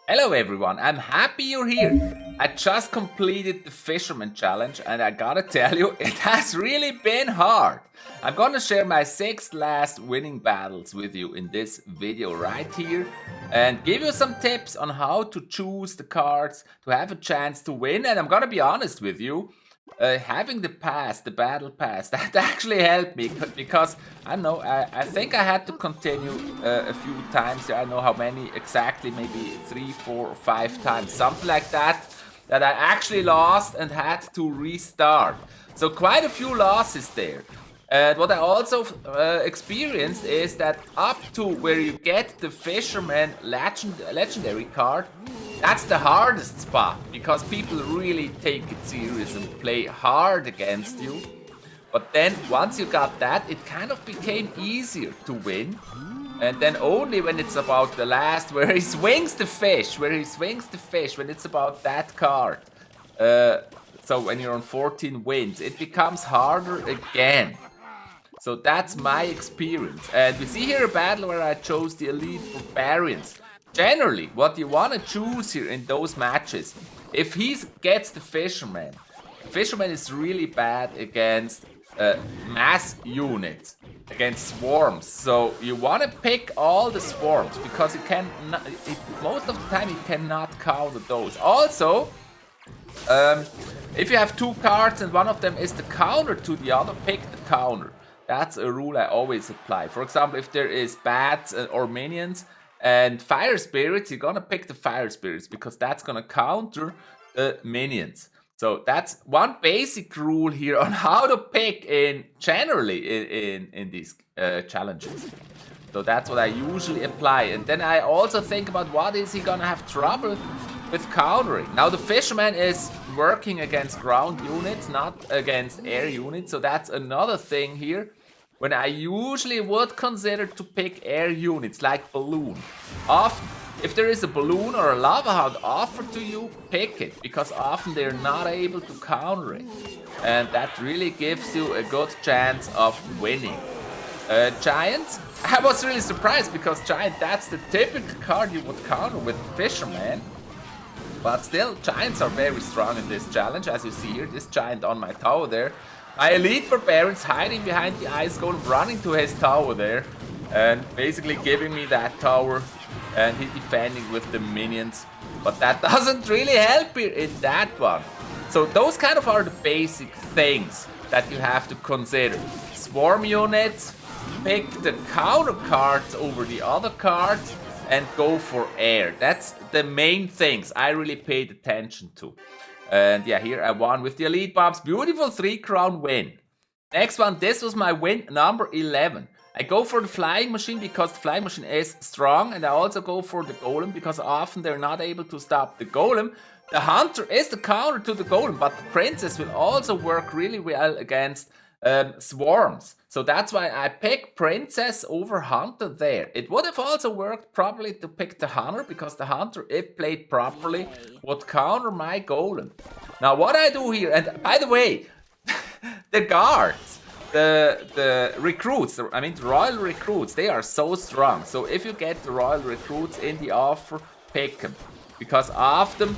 Hello everyone, I'm happy you're here. I just completed the Fisherman Challenge and I gotta tell you, it has really been hard. I'm gonna share my 6 last winning battles with you in this video right here and give you some tips on how to choose the cards to have a chance to win. And I'm gonna be honest with you, having the battle pass, that actually helped me because I know I think I had to continue a few times. I don't know how many exactly, maybe 3, 4, or 5 times, something like that, that I actually lost and had to restart. So quite a few losses there. And what I also experienced is that up to where you get the Fisherman legendary card, that's the hardest spot because people really take it serious and play hard against you. But then once you got that, it kind of became easier to win. And then only when it's about the last, where he swings the fish, when it's about that card. So when you're on 14 wins, it becomes harder again. So that's my experience. And we see here a battle where I chose the elite barbarians. Generally, what you want to choose here in those matches, if he gets the Fisherman is really bad against mass units, against swarms. So you want to pick all the swarms because most of the time you cannot counter those. Also, if you have 2 cards and one of them is the counter to the other, pick the counter. That's a rule I always apply. For example, if there is bats or minions and fire spirits, you're gonna pick the fire spirits because that's gonna counter the minions. So that's one basic rule here on how to pick generally in these challenges. So that's what I usually apply. And then I also think about what is he gonna have trouble with countering. Now the Fisherman is working against ground units, not against air units. So that's another thing here. When I usually would consider to pick air units like balloon. Often, if there is a balloon or a lava hound offered to you, pick it. Because often they're not able to counter it. And that really gives you a good chance of winning. Giants, I was really surprised because Giant, that's the typical card you would counter with Fisherman. But still, Giants are very strong in this challenge. As you see here, this Giant on my tower there. My elite barbarians hiding behind the ice golem, running to his tower there. And basically giving me that tower. And he defending with the minions. But that doesn't really help here in that one. So those kind of are the basic things that you have to consider. Swarm units, pick the counter cards over the other cards. And go for air. That's the main things I really paid attention to. And yeah, here I won with the elite bombs. Beautiful 3-crown win. Next one, this was my win number 11. I go for the flying machine because the flying machine is strong. And I also go for the golem because often they're not able to stop the golem. The hunter is the counter to the golem, but the princess will also work really well against swarms. So that's why I picked princess over hunter there. It would have also worked probably to pick the hunter because the hunter, if played properly, would counter my golem. Now what I do here, and by the way, the guards, the recruits, I mean the royal recruits, they are so strong. So if you get the royal recruits in the offer, pick them. Because often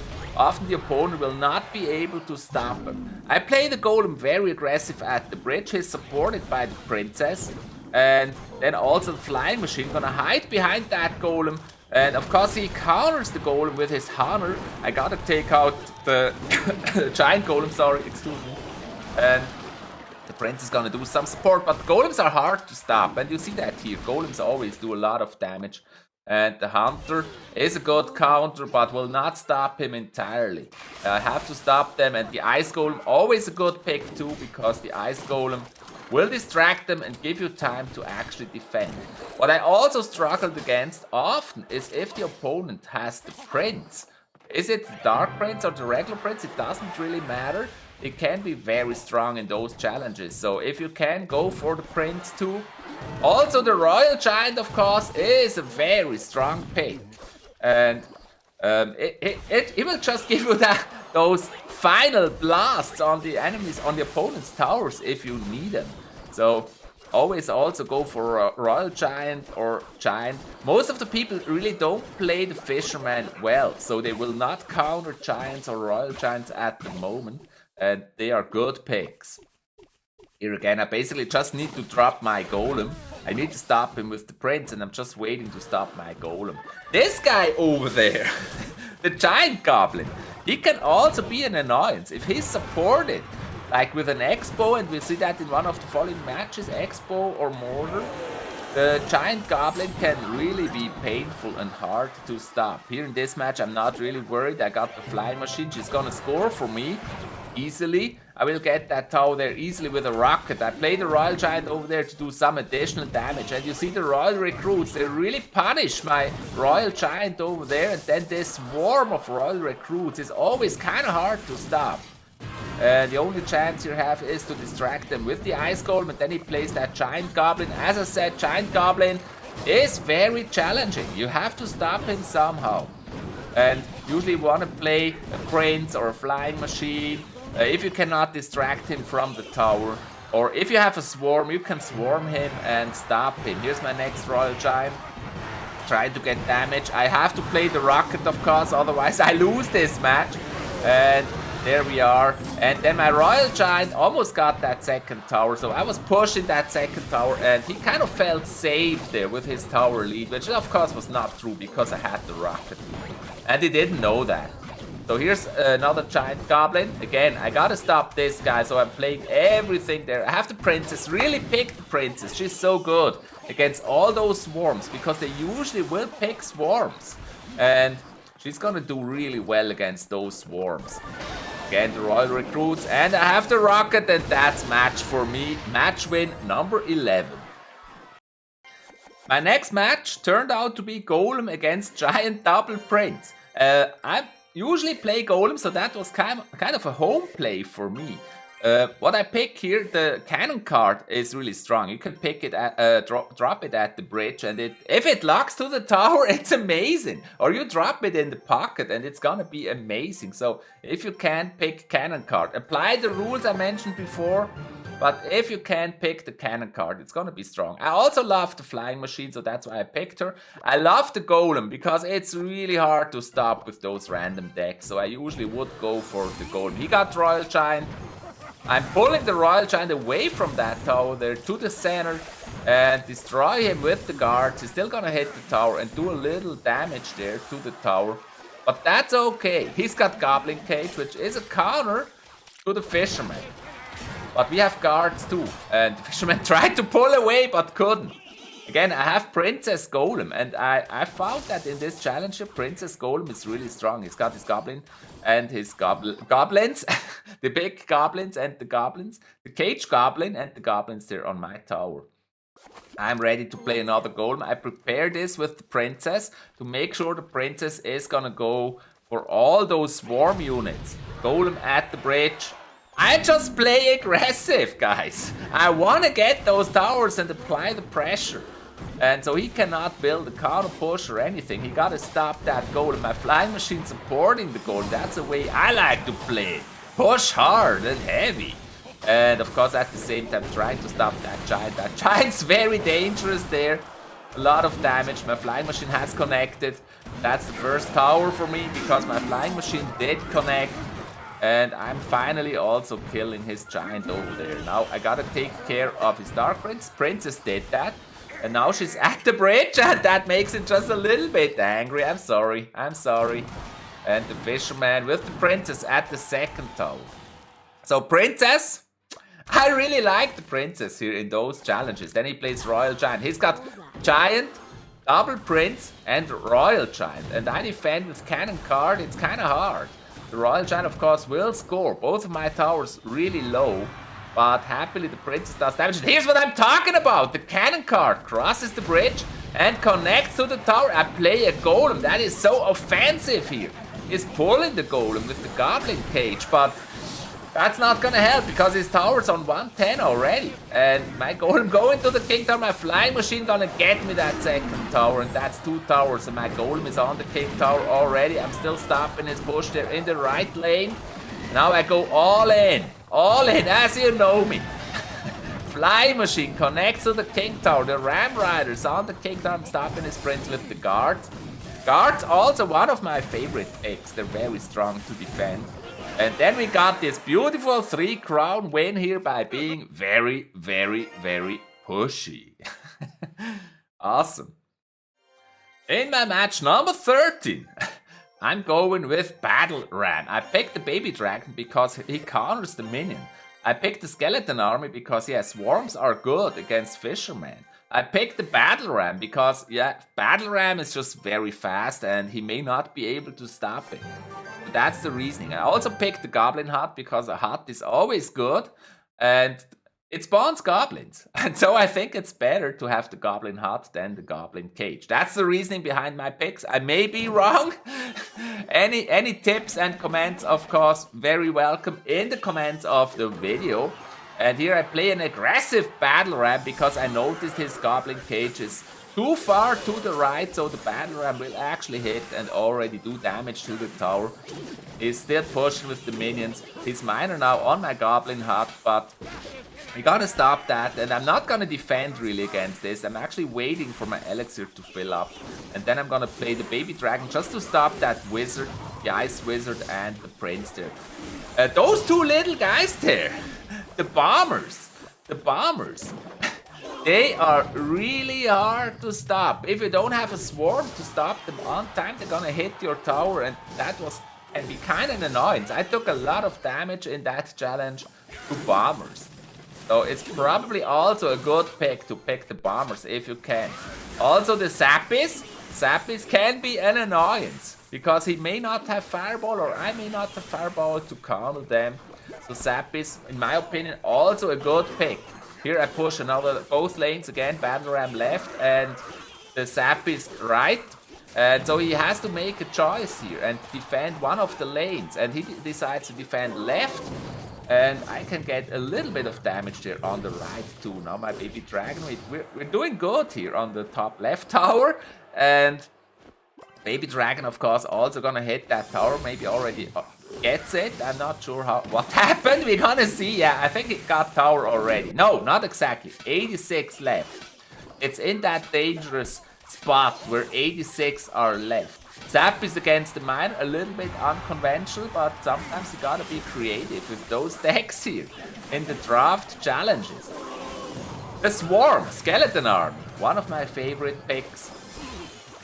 the opponent will not be able to stop him. I play the golem very aggressive at the bridge. He's supported by the princess. And then also the flying machine gonna hide behind that golem. And of course he counters the golem with his hammer. I gotta take out the giant golem, sorry, excuse me. And the prince is gonna do some support. But golems are hard to stop. And you see that here. Golems always do a lot of damage. And the hunter is a good counter, but will not stop him entirely. I have to stop them, and the ice golem always a good pick too, because the ice golem will distract them and give you time to actually defend. What I also struggled against often is if the opponent has the prince. Is it the dark prince or the regular prince? It doesn't really matter. It can be very strong in those challenges. So if you can, go for the prince too. Also, the royal giant, of course, is a very strong pick. And it will just give you those final blasts on the enemies, on the opponent's towers if you need them. So always also go for a Royal Giant or Giant. Most of the people really don't play the Fisherman well, so they will not counter Giants or Royal Giants at the moment, and they are good picks. Here again, I basically just need to drop my Golem. I need to stop him with the Prince, and I'm just waiting to stop my Golem. This guy over there, the Giant Goblin, he can also be an annoyance if he's supported. Like with an Expo, and we'll see that in one of the following matches, Expo or Mortar, the Giant Goblin can really be painful and hard to stop. Here in this match, I'm not really worried. I got the Flying Machine. She's gonna score for me easily. I will get that tower there easily with a rocket. I play the Royal Giant over there to do some additional damage. And you see the Royal Recruits, they really punish my Royal Giant over there. And then this swarm of Royal Recruits is always kind of hard to stop. The only chance you have is to distract them with the Ice Golem, and then he plays that Giant Goblin. As I said, Giant Goblin is very challenging. You have to stop him somehow. And usually you want to play a Prince or a Flying Machine. If you cannot distract him from the tower, or if you have a Swarm, you can swarm him and stop him. Here's my next Royal Giant. Trying to get damage. I have to play the Rocket, of course, otherwise I lose this match. And there we are. And then my Royal Giant almost got that second tower. So I was pushing that second tower, and he kind of felt safe there with his tower lead, which of course was not true because I had the Rocket. And he didn't know that. So here's another Giant Goblin. Again, I gotta stop this guy, so I'm playing everything there. I have the Princess. Really pick the Princess. She's so good against all those swarms, because they usually will pick swarms. And she's gonna do really well against those swarms. Again, the Royal Recruits, and I have the Rocket, and that's match for me. Match win number 11. My next match turned out to be Golem against Giant Double Prince. I usually play Golem, so that was kind of a home play for me. What I pick here, the cannon card is really strong. You can pick it at, drop it at the bridge, and if it locks to the tower, it's amazing. Or you drop it in the pocket, and it's gonna be amazing. So if you can pick cannon card, apply the rules I mentioned before. But if you can pick the cannon card, it's gonna be strong. I also love the Flying Machine, so that's why I picked her. I love the Golem because it's really hard to stop with those random decks. So I usually would go for the Golem. He got Royal Giant. I'm pulling the Royal Giant away from that tower there to the center and destroy him with the guards. He's still gonna hit the tower and do a little damage there to the tower. But that's okay. He's got Goblin Cage, which is a counter to the Fisherman. But we have guards too, and the Fisherman tried to pull away but couldn't. Again, I have Princess Golem, and I found that in this challenger, Princess Golem is really strong. He's got his Goblin and his Goblins, the big Goblins and the Goblins, the Cage Goblin and the Goblins there on my tower. I'm ready to play another Golem. I prepare this with the Princess to make sure the Princess is gonna go for all those swarm units. Golem at the bridge. I just play aggressive, guys. I want to get those towers and apply the pressure. And so he cannot build a counter push or anything. He got to stop that Golem. My Flying Machine supporting the Golem. That's the way I like to play. Push hard and heavy. And of course at the same time trying to stop that Giant. That Giant's very dangerous there. A lot of damage. My Flying Machine has connected. That's the first tower for me because my Flying Machine did connect. And I'm finally also killing his Giant over there. Now I gotta take care of his Dark Prince. Princess did that. And now she's at the bridge, and that makes it just a little bit angry. I'm sorry. I'm sorry. And the Fisherman with the Princess at the second tower. So Princess, I really like the Princess here in those challenges. Then he plays Royal Giant. He's got Giant, Double Prince, and Royal Giant. And I defend with Cannon card. It's kind of hard. The Royal Giant, of course, will score. Both of my towers really low, but happily the Princess does damage. And here's what I'm talking about. The Cannon card crosses the bridge and connects to the tower. I play a Golem. That is so offensive here. He's pulling the Golem with the Goblin Cage, but that's not gonna help because his tower's on 110 already. And my Golem going to the King Tower, my Flying Machine gonna get me that second tower, and that's 2 towers, and my Golem is on the King Tower already. I'm still stopping his push there in the right lane. Now I go all in, as you know me. flying machine connects to the king tower. The ram riders on the king tower. I'm stopping his prince with the guards. Guards also one of my favorite picks. They're very strong to defend. And then we got this beautiful 3-crown win here by being very, very, very pushy. Awesome. In my match number 13, I'm going with Battle Ram. I picked the baby dragon because he counters the minion. I picked the skeleton army because, yeah, swarms are good against fishermen. I picked the Battle Ram because, yeah, Battle Ram is just very fast and he may not be able to stop it. So that's the reasoning. I also picked the Goblin Hut because a hut is always good and it spawns goblins. And so I think it's better to have the Goblin Hut than the Goblin Cage. That's the reasoning behind my picks. I may be wrong. Any tips and comments, of course, very welcome in the comments of the video. And here I play an aggressive Battle Ram because I noticed his Goblin Cage is too far to the right, so the Battle Ram will actually hit and already do damage to the tower. He's still pushing with the minions. His miner now on my Goblin Hut, but we gotta stop that, and I'm not gonna defend really against this. I'm actually waiting for my elixir to fill up, and then I'm gonna play the baby dragon just to stop that wizard, the ice wizard, and the prince there. Those two little guys there, the bombers, they are really hard to stop. If you don't have a swarm to stop them on time, they're gonna hit your tower, and that can be kind of an annoyance. I took a lot of damage in that challenge to bombers. So it's probably also a good pick to pick the bombers if you can. Also the 𝗧𝗲𝘅 can be an annoyance because he may not have fireball or I may not have fireball to counter them. So 𝗧𝗲𝘅, in my opinion, also a good pick. Here I push both lanes again, Battle Ram left and the 𝗧𝗲𝘅 right. And so he has to make a choice here and defend one of the lanes. And he decides to defend left. And I can get a little bit of damage there on the right too. Now my baby dragon, we're doing good here on the top left tower. And baby dragon, of course, also gonna hit that tower. Maybe already gets it. I'm not sure what happened. We're gonna see. Yeah, I think it got tower already. No, not exactly. 86 left. It's in that dangerous spot where 86 are left. 𝗧𝗲𝘅 against the miner, a little bit unconventional, but sometimes you gotta be creative with those decks here in the draft challenges. The Swarm, Skeleton Army, one of my favorite picks.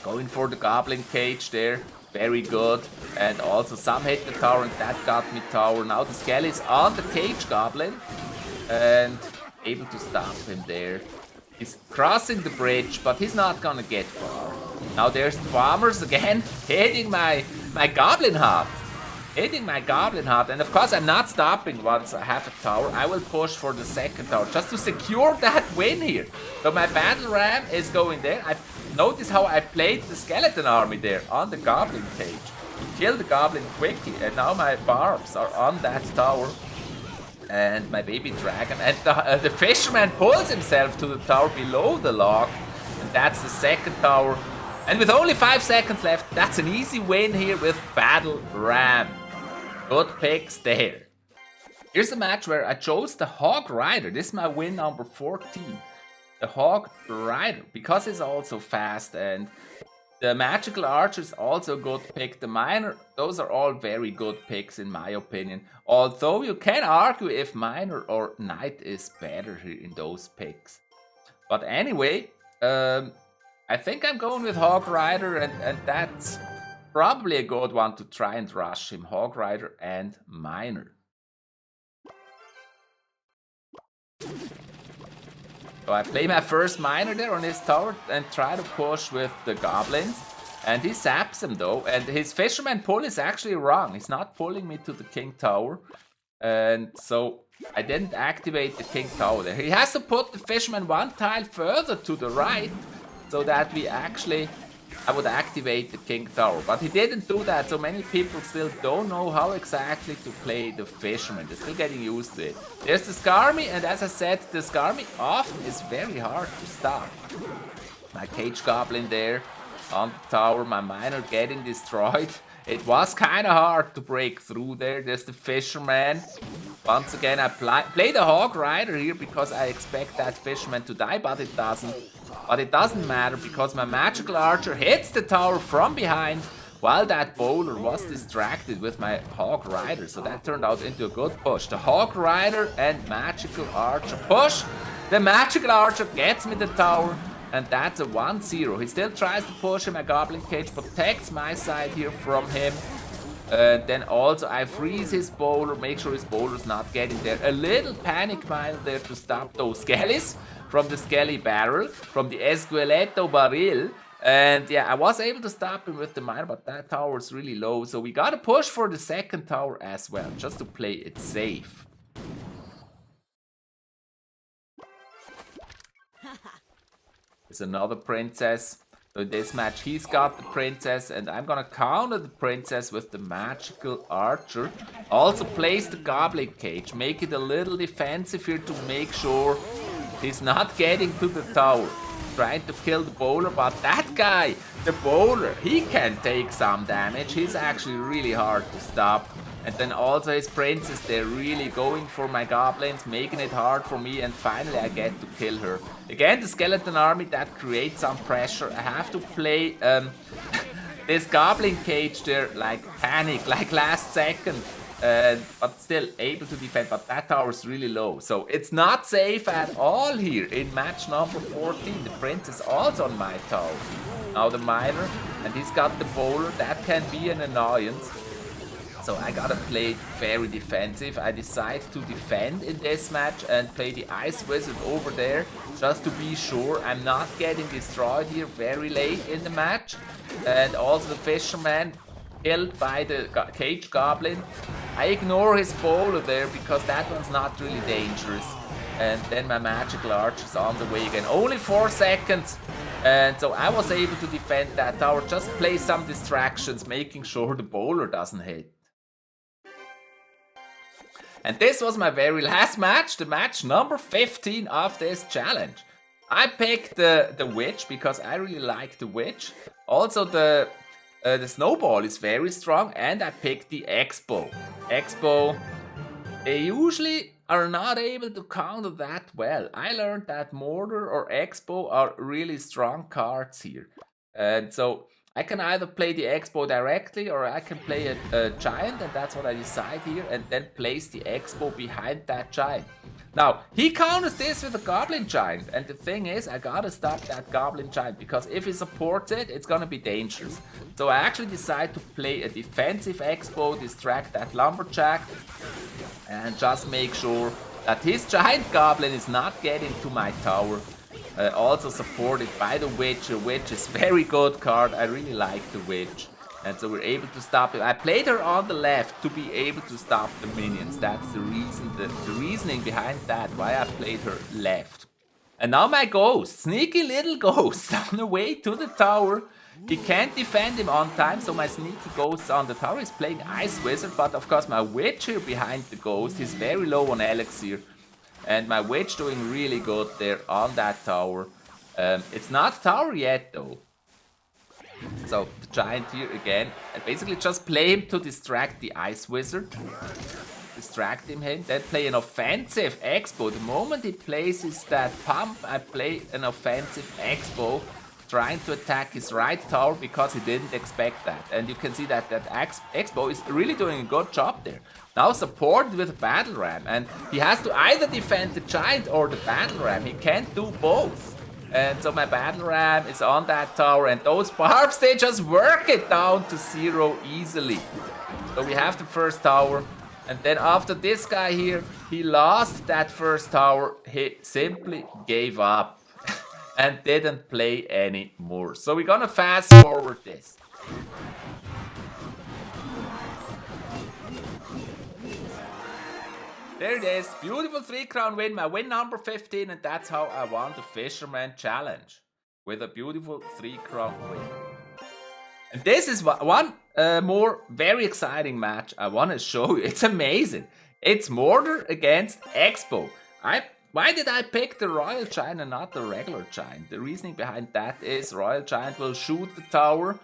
Going for the Goblin Cage there, very good. And also some hit the tower and that got me tower. Now the Skelly is on the Cage Goblin and able to stop him there. He's crossing the bridge, but he's not gonna get far. Now there's the bombers again, hitting my Goblin Hut. Hitting my Goblin Hut, and of course I'm not stopping once I have a tower. I will push for the second tower, just to secure that win here. So my Battle Ram is going there. Notice how I played the Skeleton Army there on the Goblin Cage. He killed the Goblin quickly, and now my barbs are on that tower. And my baby dragon, and the fisherman pulls himself to the tower below the log, and that's the second tower. And with only 5 seconds left, that's an easy win here with Battle Ram. Good picks there. Here's a match where I chose the Hog Rider. This is my win number 14. The Hog Rider, because he's also fast, and the Magical Archer is also a good pick. The Miner, those are all very good picks in my opinion. Although you can argue if Miner or Knight is better here in those picks. But anyway, I think I'm going with Hog Rider, and that's probably a good one to try and rush him. Hog Rider and Miner. So I play my first Miner there on his tower and try to push with the goblins. And he saps him though, and his Fisherman pull is actually wrong. He's not pulling me to the King Tower. And so I didn't activate the King Tower there. He has to put the Fisherman one tile further to the right, so that I would activate the King Tower. But he didn't do that, so many people still don't know how exactly to play the Fisherman. They're still getting used to it. There's the 𝗪𝗏, and as I said, the 𝗪𝗏 often is very hard to stop. My Cage Goblin there on the tower, my Miner getting destroyed. It was kind of hard to break through there. There's the fisherman. Once again, I play the hog rider here because I expect that fisherman to die, but it doesn't. But it doesn't matter because my magical archer hits the tower from behind while that bowler was distracted with my hog rider. So that turned out into a good push. The hog rider and magical archer push. The magical archer gets me the tower. And that's a 1-0. He still tries to push him. My goblin cage protects my side here from him. Then also I freeze his bowler, make sure his bowler's not getting there. A little panic mine there to stop those skellies from the skelly barrel, from the 𝗪𝗺𝗆𝗃𝗁. And yeah, I was able to stop him with the miner, but that tower is really low. So we gotta push for the second tower as well, just to play it safe. There's another princess. So in this match, he's got the princess, and I'm gonna counter the princess with the magical archer. Also place the goblin cage, make it a little defensive here to make sure he's not getting to the tower. Trying to kill the bowler, but that guy, the bowler, he can take some damage. He's actually really hard to stop. And then also his princess, they're really going for my goblins, making it hard for me, and finally I get to kill her. Again, the skeleton army, that creates some pressure. I have to play this goblin cage there, like panic, like last second. But still able to defend, but that tower is really low. So it's not safe at all here in match number 14. The prince is also on my tower. Now the miner, and he's got the bowler. That can be an annoyance. So I gotta play very defensive. I decide to defend in this match and play the ice wizard over there just to be sure I'm not getting destroyed here very late in the match. And also the fisherman killed by the cage goblin. I ignore his bowler there because that one's not really dangerous. And then my magical archer is on the way again. Only 4 seconds. And so I was able to defend that tower. Just play some distractions, making sure the bowler doesn't hit. And this was my very last match, the match number 15 of this challenge. I picked the witch because I really like the witch. Also the snowball is very strong, and I picked the X-bow. X-bow, they usually are not able to counter that well. I learned that mortar or X-bow are really strong cards here. And so I can either play the X-bow directly or I can play a giant, and that's what I decide here, and then place the X-bow behind that giant. Now, he counters this with a goblin giant, and the thing is, I gotta stop that goblin giant, because if he supports it, it's gonna be dangerous. So I actually decide to play a defensive X-bow, distract that lumberjack, and just make sure that his giant goblin is not getting to my tower. Also supported by the witch. The witch is very good card. I really like the witch. And so we're able to stop it. I played her on the left to be able to stop the minions. That's the reason, the reasoning behind that, why I played her left. And now my ghost, sneaky little ghost on the way to the tower. He can't defend him on time, so my sneaky ghost on the tower is playing Ice Wizard. But of course my witch here behind the ghost is very low on elixir. And my witch doing really good there on that tower. It's not tower yet though. So the giant here again. I basically just play him to distract the ice wizard. Distract him, then play an offensive X-bow. The moment he places that pump, I play an offensive X-bow, trying to attack his right tower because he didn't expect that. And you can see that X-bow is really doing a good job there. Now supported with a battle ram, and he has to either defend the giant or the battle ram. He can't do both. And so my battle ram is on that tower, and those barbs, they just work it down to 0 easily. So we have the first tower, and then after this guy here, he lost that first tower. He simply gave up and didn't play anymore. So we're gonna fast forward this. There it is, beautiful 3-crown win, my win number 15, and that's how I won the Fisherman Challenge, with a beautiful 3-crown win. And this is one more very exciting match I want to show you. It's amazing. It's Mortar against X-bow. Why did I pick the Royal Giant and not the regular Giant? The reasoning behind that is Royal Giant will shoot the tower,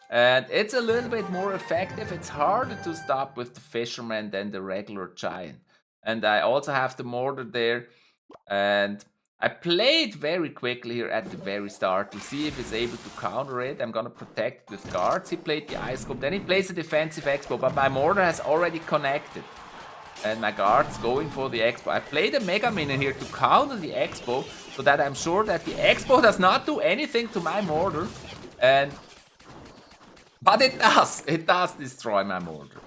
And it's a little bit more effective. It's harder to stop with the fisherman than the regular giant. And I also have the mortar there. And I played very quickly here at the very start to see if he's able to counter it. I'm gonna protect it with guards. He played the ice scope, then he plays a defensive expo, but my mortar has already connected. And my guard's going for the expo. I played a mega minion here to counter the expo so that I'm sure that the expo does not do anything to my mortar. But it does destroy my mortar.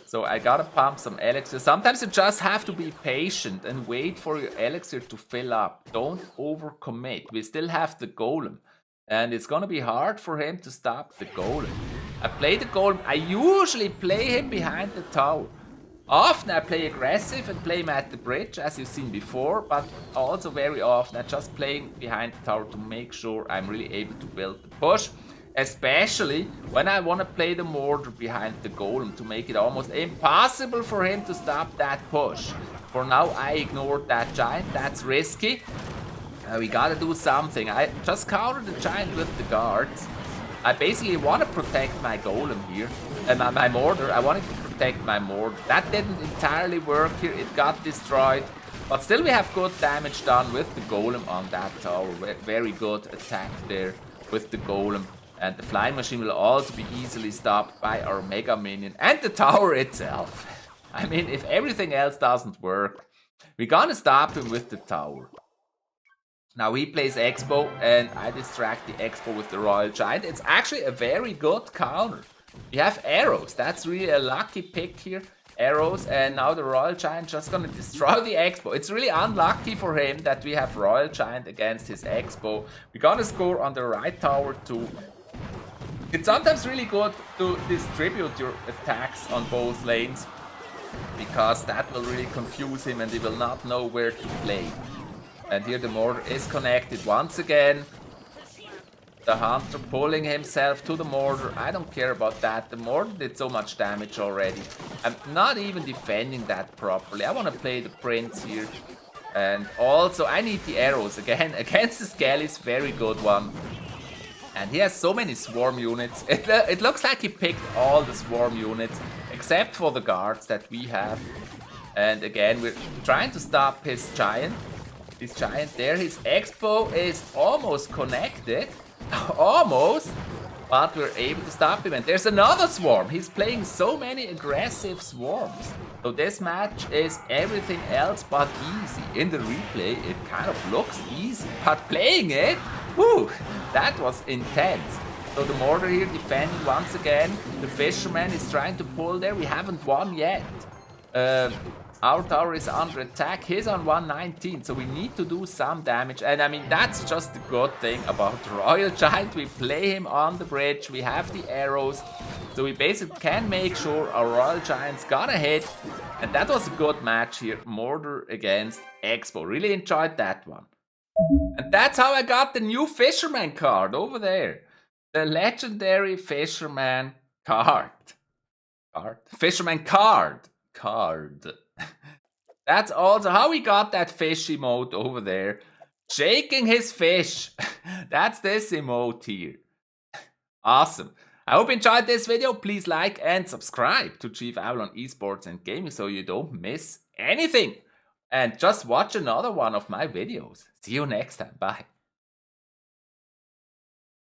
So I gotta pump some elixir. Sometimes you just have to be patient and wait for your elixir to fill up. Don't overcommit. We still have the golem. And it's gonna be hard for him to stop the golem. I play the golem. I usually play him behind the tower. Often I play aggressive and play him at the bridge, as you've seen before, but also very often I just playing behind the tower to make sure I'm really able to build the push. Especially when I want to play the mortar behind the golem to make it almost impossible for him to stop that push. For now, I ignored that giant. That's risky. We gotta do something. I just countered the giant with the guards. I basically want to protect my golem here. And my mortar. I wanted to protect my mortar. That didn't entirely work here. It got destroyed. But still we have good damage done with the golem on that tower. Very good attack there with the golem. And the flying machine will also be easily stopped by our mega minion and the tower itself. I mean, if everything else doesn't work, we're gonna stop him with the tower. Now he plays expo and I distract the expo with the royal giant. It's actually a very good counter. We have arrows. That's really a lucky pick here. Arrows, and now the royal giant just gonna destroy the expo. It's really unlucky for him that we have royal giant against his expo. We're gonna score on the right tower too. It's sometimes really good to distribute your attacks on both lanes, because that will really confuse him and he will not know where to play. And here the mortar is connected once again. The hunter pulling himself to the mortar. I don't care about that. The mortar did so much damage already. I'm not even defending that properly. I want to play the prince here. And also I need the arrows again against the Skellies. Very good one. And he has so many swarm units. It looks like he picked all the swarm units except for the guards that we have. And again, we're trying to stop his giant. This giant there. His expo is almost connected. Almost. But we're able to stop him. And there's another swarm. He's playing so many aggressive swarms. So this match is everything else but easy. In the replay, it kind of looks easy. But playing it, whew, that was intense. So the mortar here defending once again. The fisherman is trying to pull there. We haven't won yet. Our tower is under attack. He's on 119, so we need to do some damage. And I mean, that's just the good thing about the royal giant. We play him on the bridge. We have the arrows. So we basically can make sure our royal giant's gonna hit. And that was a good match here. Mortar against expo. Really enjoyed that one. And that's how I got the new fisherman card over there. The legendary fisherman card. Fisherman card. That's also how we got that fish emote over there. Shaking his fish. That's this emote here. Awesome. I hope you enjoyed this video. Please like and subscribe to ChiefAvalon Esports and Gaming so you don't miss anything. And just watch another one of my videos. See you next time. Bye.